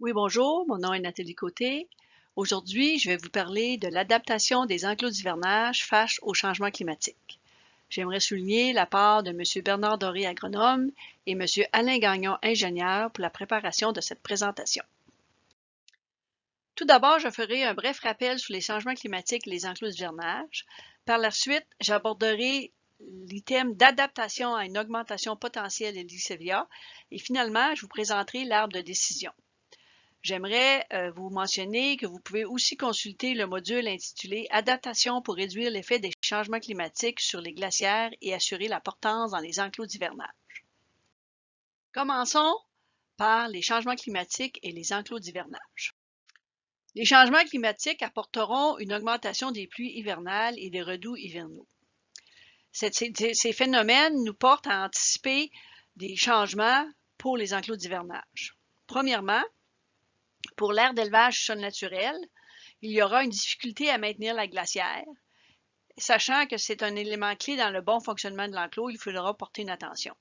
Oui, bonjour, mon nom est Nathalie Côté. Aujourd'hui, je vais vous parler de l'adaptation des enclos d'hivernage face au changement climatique. J'aimerais souligner la part de M. Bernard Doré, agronome, et M. Alain Gagnon, ingénieur, pour la préparation de cette présentation. Tout d'abord, je ferai un bref rappel sur les changements climatiques et les enclos d'hivernage. Par la suite, j'aborderai l'item d'adaptation à une augmentation potentielle des lixivias et finalement, je vous présenterai l'arbre de décision. J'aimerais vous mentionner que vous pouvez aussi consulter le module intitulé Adaptation pour réduire l'effet des changements climatiques sur les glacières et assurer la portance dans les enclos d'hivernage. Commençons par les changements climatiques et les enclos d'hivernage. Les changements climatiques apporteront une augmentation des pluies hivernales et des redoux hivernaux. Ces phénomènes nous portent à anticiper des changements pour les enclos d'hivernage. Premièrement, pour l'aire d'élevage sol naturel, il y aura une difficulté à maintenir la glacière. Sachant que c'est un élément clé dans le bon fonctionnement de l'enclos, il faudra porter une attention.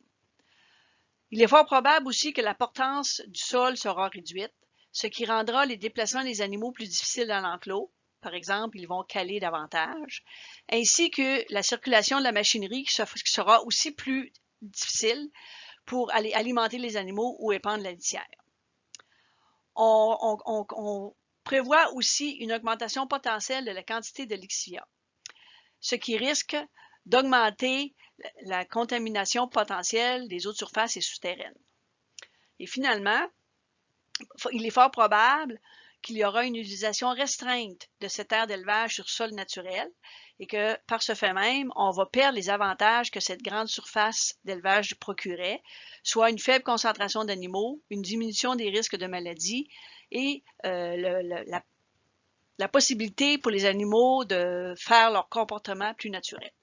Il est fort probable aussi que la portance du sol sera réduite, ce qui rendra les déplacements des animaux plus difficiles dans l'enclos. Par exemple, ils vont caler davantage, ainsi que la circulation de la machinerie qui sera aussi plus difficile pour aller alimenter les animaux ou épandre la litière. On prévoit aussi une augmentation potentielle de la quantité de lixivia, ce qui risque d'augmenter la contamination potentielle des eaux de surface et souterraines. Et finalement, il est fort probable qu'il y aura une utilisation restreinte de cette aire d'élevage sur sol naturel et que, par ce fait même, on va perdre les avantages que cette grande surface d'élevage procurait, soit une faible concentration d'animaux, une diminution des risques de maladies et la possibilité pour les animaux de faire leur comportement plus naturel.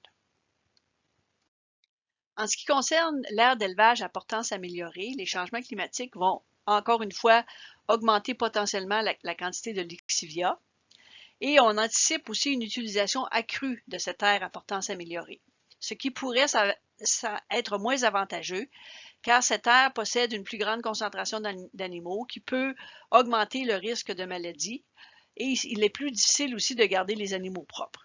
En ce qui concerne l'aire d'élevage à portance améliorée, les changements climatiques vont encore une fois augmenter potentiellement la quantité de lixivia et on anticipe aussi une utilisation accrue de cette aire à portance améliorée, ce qui pourrait être moins avantageux car cette aire possède une plus grande concentration d'animaux qui peut augmenter le risque de maladie et il est plus difficile aussi de garder les animaux propres.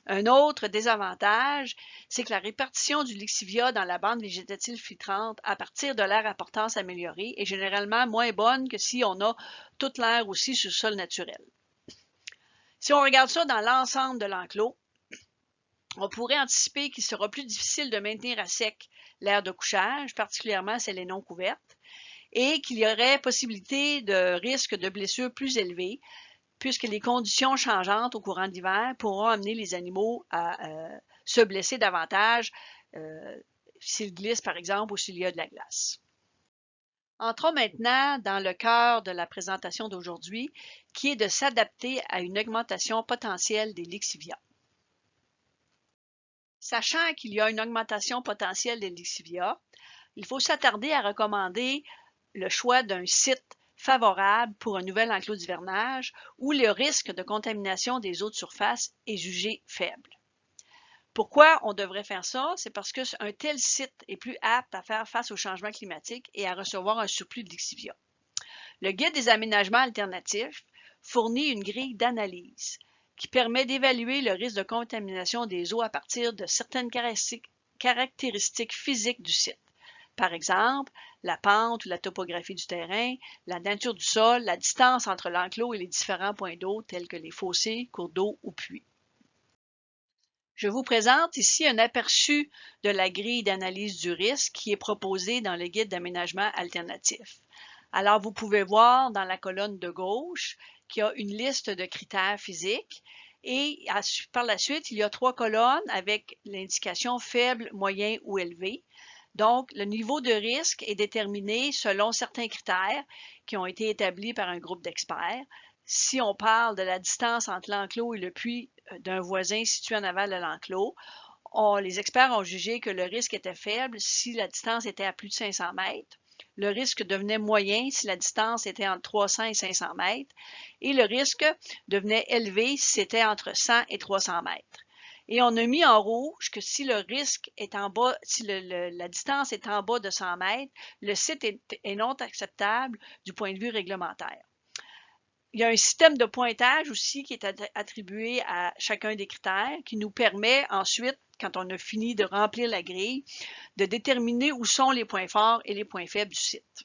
Un autre désavantage, c'est que la répartition du lixivia dans la bande végétative filtrante à partir de l'aire à portance améliorée est généralement moins bonne que si on a toute l'aire aussi sur le sol naturel. Si on regarde ça dans l'ensemble de l'enclos, on pourrait anticiper qu'il sera plus difficile de maintenir à sec l'aire de couchage, particulièrement celle non couverte, et qu'il y aurait possibilité de risque de blessures plus élevées, puisque les conditions changeantes au courant de l'hiver pourront amener les animaux à se blesser davantage s'ils glissent, par exemple, ou s'il y a de la glace. Entrons maintenant dans le cœur de la présentation d'aujourd'hui, qui est de s'adapter à une augmentation potentielle des lixivia. Sachant qu'il y a une augmentation potentielle des lixivia, il faut s'attarder à recommander le choix d'un site favorable pour un nouvel enclos d'hivernage où le risque de contamination des eaux de surface est jugé faible. Pourquoi on devrait faire ça? C'est parce qu'un tel site est plus apte à faire face au changement climatique et à recevoir un surplus de lixivia. Le guide des aménagements alternatifs fournit une grille d'analyse qui permet d'évaluer le risque de contamination des eaux à partir de certaines caractéristiques physiques du site. Par exemple, la pente ou la topographie du terrain, la nature du sol, la distance entre l'enclos et les différents points d'eau tels que les fossés, cours d'eau ou puits. Je vous présente ici un aperçu de la grille d'analyse du risque qui est proposée dans le guide d'aménagement alternatif. Alors, vous pouvez voir dans la colonne de gauche qu'il y a une liste de critères physiques et par la suite, il y a 3 colonnes avec l'indication faible, moyen ou élevé. Donc, le niveau de risque est déterminé selon certains critères qui ont été établis par un groupe d'experts. Si on parle de la distance entre l'enclos et le puits d'un voisin situé en aval de l'enclos, les experts ont jugé que le risque était faible si la distance était à plus de 500 mètres. Le risque devenait moyen si la distance était entre 300 et 500 mètres et le risque devenait élevé si c'était entre 100 et 300 mètres. Et on a mis en rouge que si le risque est en bas, si la distance est en bas de 100 mètres, le site est non acceptable du point de vue réglementaire. Il y a un système de pointage aussi qui est attribué à chacun des critères qui nous permet ensuite, quand on a fini de remplir la grille, de déterminer où sont les points forts et les points faibles du site.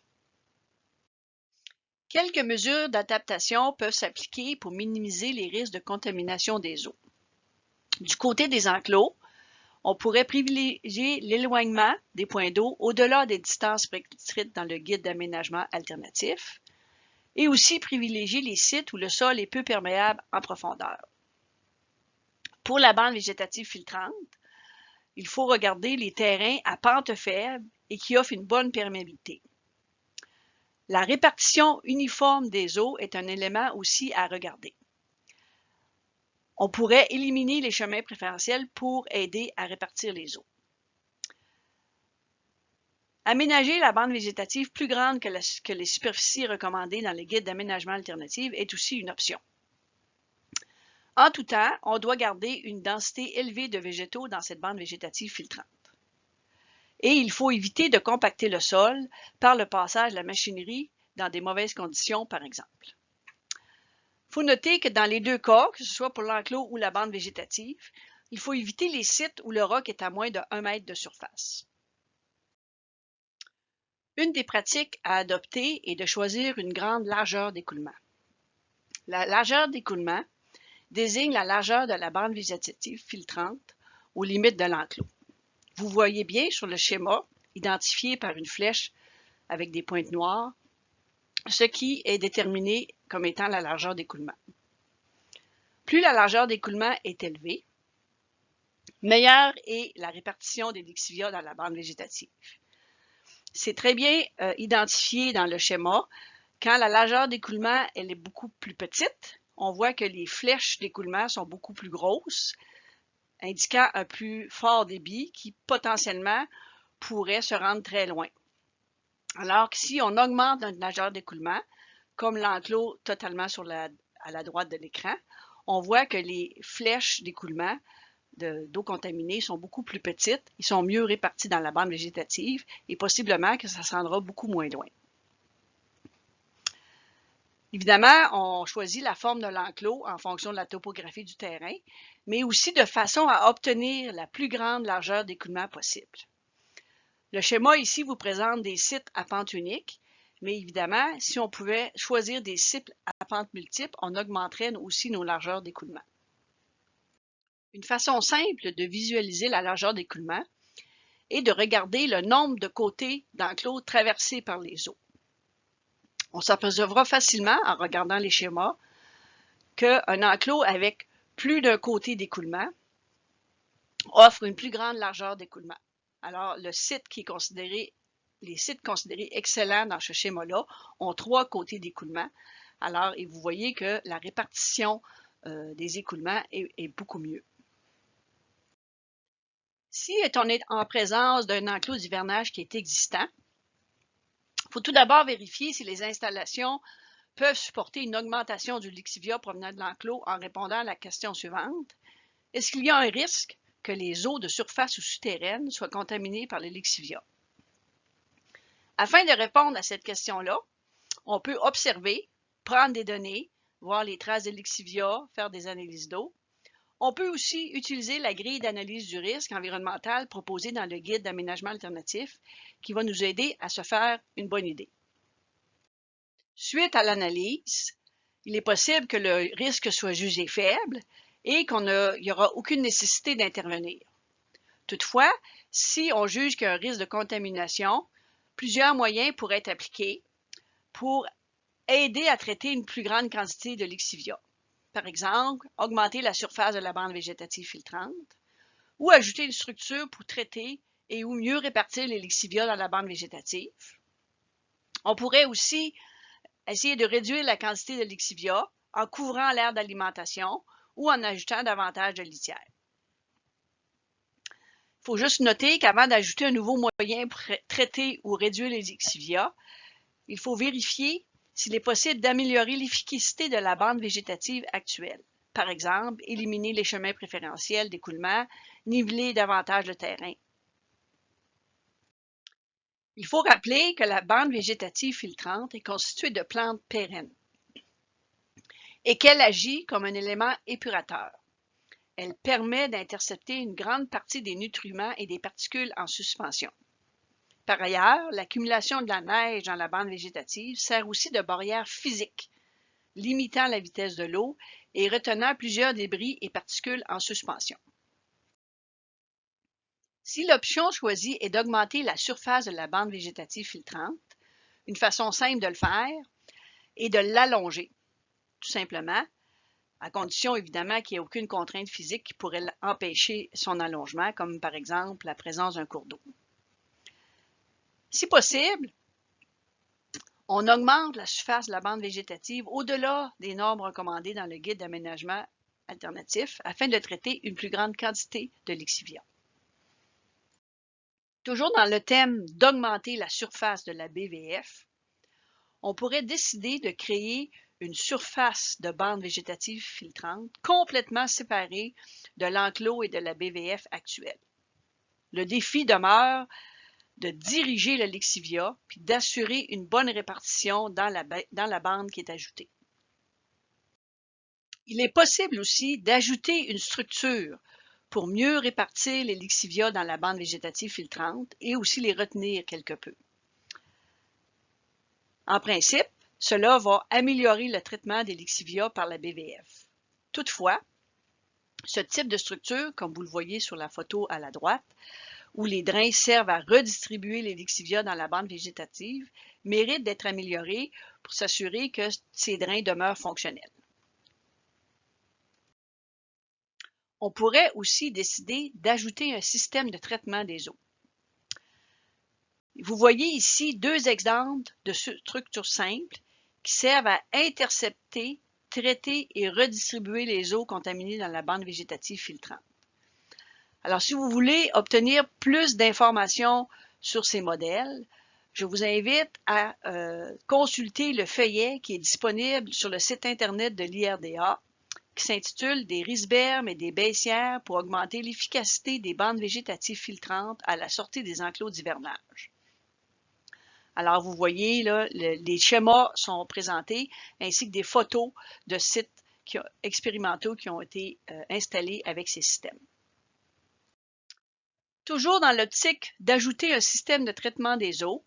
Quelques mesures d'adaptation peuvent s'appliquer pour minimiser les risques de contamination des eaux. Du côté des enclos, on pourrait privilégier l'éloignement des points d'eau au-delà des distances prescrites dans le guide d'aménagement alternatif et aussi privilégier les sites où le sol est peu perméable en profondeur. Pour la bande végétative filtrante, il faut regarder les terrains à pente faible et qui offrent une bonne perméabilité. La répartition uniforme des eaux est un élément aussi à regarder. On pourrait éliminer les chemins préférentiels pour aider à répartir les eaux. Aménager la bande végétative plus grande que les superficies recommandées dans les guides d'aménagement alternatif est aussi une option. En tout temps, on doit garder une densité élevée de végétaux dans cette bande végétative filtrante. Et il faut éviter de compacter le sol par le passage de la machinerie dans des mauvaises conditions, par exemple. Il faut noter que dans les deux cas, que ce soit pour l'enclos ou la bande végétative, il faut éviter les sites où le roc est à moins de 1 mètre de surface. Une des pratiques à adopter est de choisir une grande largeur d'écoulement. La largeur d'écoulement désigne la largeur de la bande végétative filtrante aux limites de l'enclos. Vous voyez bien sur le schéma, identifié par une flèche avec des pointes noires, ce qui est déterminé comme étant la largeur d'écoulement. Plus la largeur d'écoulement est élevée, meilleure est la répartition des lixivia dans la bande végétative. C'est très bien identifié dans le schéma. Quand la largeur d'écoulement est beaucoup plus petite, on voit que les flèches d'écoulement sont beaucoup plus grosses, indiquant un plus fort débit qui potentiellement pourrait se rendre très loin. Alors que si on augmente notre largeur d'écoulement, comme l'enclos totalement à la droite de l'écran, on voit que les flèches d'écoulement d'eau contaminée sont beaucoup plus petites, ils sont mieux répartis dans la bande végétative et possiblement que ça se rendra beaucoup moins loin. Évidemment, on choisit la forme de l'enclos en fonction de la topographie du terrain, mais aussi de façon à obtenir la plus grande largeur d'écoulement possible. Le schéma ici vous présente des sites à pente unique, mais évidemment, si on pouvait choisir des sites à pente multiple, on augmenterait aussi nos largeurs d'écoulement. Une façon simple de visualiser la largeur d'écoulement est de regarder le nombre de côtés d'enclos traversés par les eaux. On s'apercevra facilement, en regardant les schémas, qu'un enclos avec plus d'un côté d'écoulement offre une plus grande largeur d'écoulement. Alors, les sites considérés excellents dans ce schéma-là ont 3 côtés d'écoulement. Alors, et vous voyez que la répartition des écoulements est beaucoup mieux. Si on est en présence d'un enclos d'hivernage qui est existant, il faut tout d'abord vérifier si les installations peuvent supporter une augmentation du lixivia provenant de l'enclos en répondant à la question suivante. Est-ce qu'il y a un risque que les eaux de surface ou souterraines soient contaminées par les lixivia? Afin de répondre à cette question-là, on peut observer, prendre des données, voir les traces de lixivia, faire des analyses d'eau. On peut aussi utiliser la grille d'analyse du risque environnemental proposée dans le guide d'aménagement alternatif qui va nous aider à se faire une bonne idée. Suite à l'analyse, il est possible que le risque soit jugé faible et qu'il n'y aura aucune nécessité d'intervenir. Toutefois, si on juge qu'il y a un risque de contamination, plusieurs moyens pourraient être appliqués pour aider à traiter une plus grande quantité de lixivia. Par exemple, augmenter la surface de la bande végétative filtrante ou ajouter une structure pour traiter et ou mieux répartir les lixivia dans la bande végétative. On pourrait aussi essayer de réduire la quantité de lixivia en couvrant l'aire d'alimentation ou en ajoutant davantage de litière. Il faut juste noter qu'avant d'ajouter un nouveau moyen pour traiter ou réduire les lixivia, il faut vérifier s'il est possible d'améliorer l'efficacité de la bande végétative actuelle. par exemple, éliminer les chemins préférentiels d'écoulement, niveler davantage le terrain. Il faut rappeler que la bande végétative filtrante est constituée de plantes pérennes et qu'elle agit comme un élément épurateur. Elle permet d'intercepter une grande partie des nutriments et des particules en suspension. Par ailleurs, l'accumulation de la neige dans la bande végétative sert aussi de barrière physique, limitant la vitesse de l'eau et retenant plusieurs débris et particules en suspension. Si l'option choisie est d'augmenter la surface de la bande végétative filtrante, une façon simple de le faire est de l'allonger, tout simplement, à condition évidemment qu'il n'y ait aucune contrainte physique qui pourrait empêcher son allongement, comme par exemple la présence d'un cours d'eau. Si possible, on augmente la surface de la bande végétative au-delà des normes recommandées dans le guide d'aménagement alternatif afin de traiter une plus grande quantité de lixivia. Toujours dans le thème d'augmenter la surface de la BVF, on pourrait décider de créer une surface de bande végétative filtrante complètement séparée de l'enclos et de la BVF actuelle. Le défi demeure de diriger le lixivia puis d'assurer une bonne répartition dans la bande qui est ajoutée. Il est possible aussi d'ajouter une structure pour mieux répartir les lixivia dans la bande végétative filtrante et aussi les retenir quelque peu. En principe, cela va améliorer le traitement des lixivia par la BVF. Toutefois, ce type de structure, comme vous le voyez sur la photo à la droite, où les drains servent à redistribuer les lixivia dans la bande végétative, mérite d'être amélioré pour s'assurer que ces drains demeurent fonctionnels. On pourrait aussi décider d'ajouter un système de traitement des eaux. Vous voyez ici deux exemples de structures simples qui servent à intercepter, traiter et redistribuer les eaux contaminées dans la bande végétative filtrante. Alors, si vous voulez obtenir plus d'informations sur ces modèles, je vous invite à consulter le feuillet qui est disponible sur le site Internet de l'IRDA, qui s'intitule « Des rhizobermes et des baissières pour augmenter l'efficacité des bandes végétatives filtrantes à la sortie des enclos d'hivernage ». Alors, vous voyez, là, les schémas sont présentés, ainsi que des photos de sites expérimentaux qui ont été installés avec ces systèmes. Toujours dans l'optique d'ajouter un système de traitement des eaux,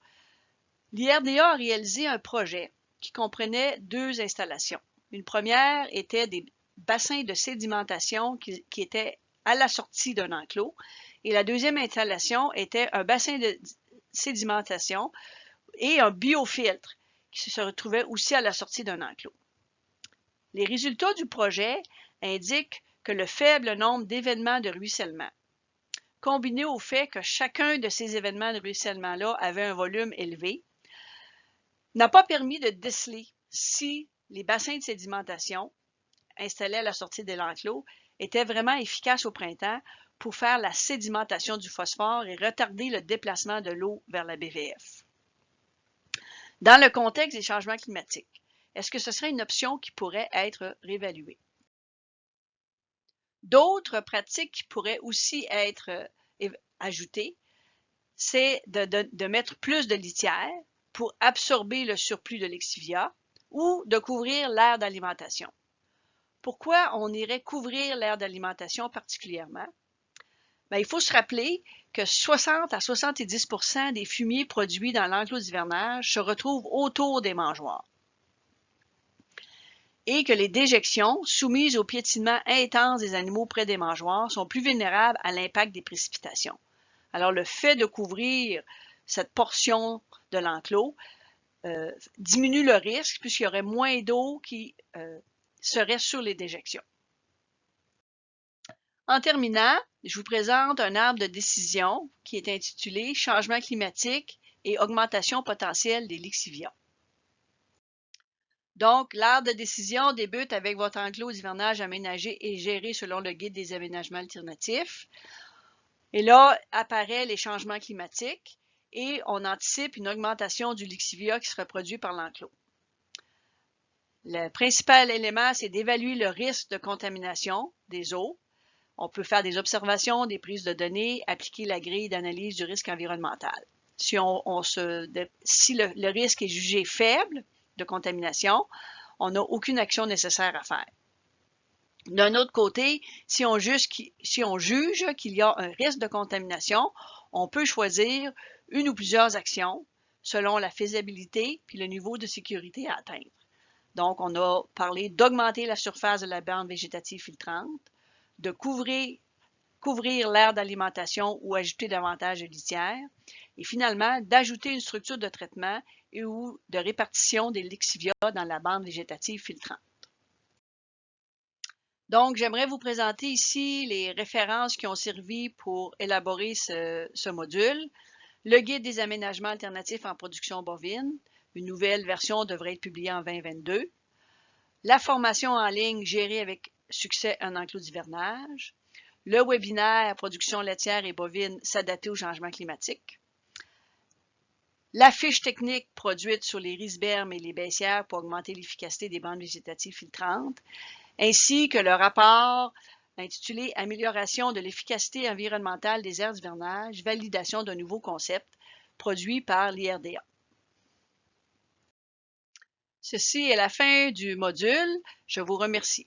l'IRDA a réalisé un projet qui comprenait deux installations. Une première était des bassins de sédimentation qui étaient à la sortie d'un enclos, et la deuxième installation était un bassin de sédimentation et un biofiltre qui se retrouvait aussi à la sortie d'un enclos. Les résultats du projet indiquent que le faible nombre d'événements de ruissellement, combiné au fait que chacun de ces événements de ruissellement-là avait un volume élevé, n'a pas permis de déceler si les bassins de sédimentation installés à la sortie de l'enclos étaient vraiment efficaces au printemps pour faire la sédimentation du phosphore et retarder le déplacement de l'eau vers la BVF. Dans le contexte des changements climatiques, est-ce que ce serait une option qui pourrait être réévaluée? D'autres pratiques qui pourraient aussi être ajoutées, c'est de mettre plus de litière pour absorber le surplus de lixivia ou de couvrir l'aire d'alimentation. Pourquoi on irait couvrir l'aire d'alimentation particulièrement? Bien, il faut se rappeler que 60 à 70% des fumiers produits dans l'enclos d'hivernage se retrouvent autour des mangeoires et que les déjections soumises au piétinement intense des animaux près des mangeoires sont plus vulnérables à l'impact des précipitations. Alors, le fait de couvrir cette portion de l'enclos diminue le risque puisqu'il y aurait moins d'eau qui serait sur les déjections. En terminant, je vous présente un arbre de décision qui est intitulé « Changement climatique et augmentation potentielle des lixivia ». Donc, l'arbre de décision débute avec votre enclos d'hivernage aménagé et géré selon le guide des aménagements alternatifs. Et là, apparaissent les changements climatiques et on anticipe une augmentation du lixivia qui sera produit par l'enclos. Le principal élément, c'est d'évaluer le risque de contamination des eaux. On peut faire des observations, des prises de données, appliquer la grille d'analyse du risque environnemental. Si le risque est jugé faible de contamination, on n'a aucune action nécessaire à faire. D'un autre côté, si on juge qu'il y a un risque de contamination, on peut choisir une ou plusieurs actions selon la faisabilité puis le niveau de sécurité à atteindre. Donc, on a parlé d'augmenter la surface de la bande végétative filtrante, de couvrir l'aire d'alimentation ou ajouter davantage de litière, et finalement, d'ajouter une structure de traitement et ou de répartition des lixivias dans la bande végétative filtrante. Donc, j'aimerais vous présenter ici les références qui ont servi pour élaborer ce module. Le guide des aménagements alternatifs en production bovine, une nouvelle version devrait être publiée en 2022. La formation en ligne gérée avec succès un enclos d'hivernage. Le webinaire production laitière et bovine s'adapter au changement climatique. La fiche technique produite sur les rhizobermes et les baissières pour augmenter l'efficacité des bandes végétatives filtrantes, ainsi que le rapport intitulé « Amélioration de l'efficacité environnementale des aires d'hivernage, validation d'un nouveau concept » produit par l'IRDA. Ceci est la fin du module. Je vous remercie.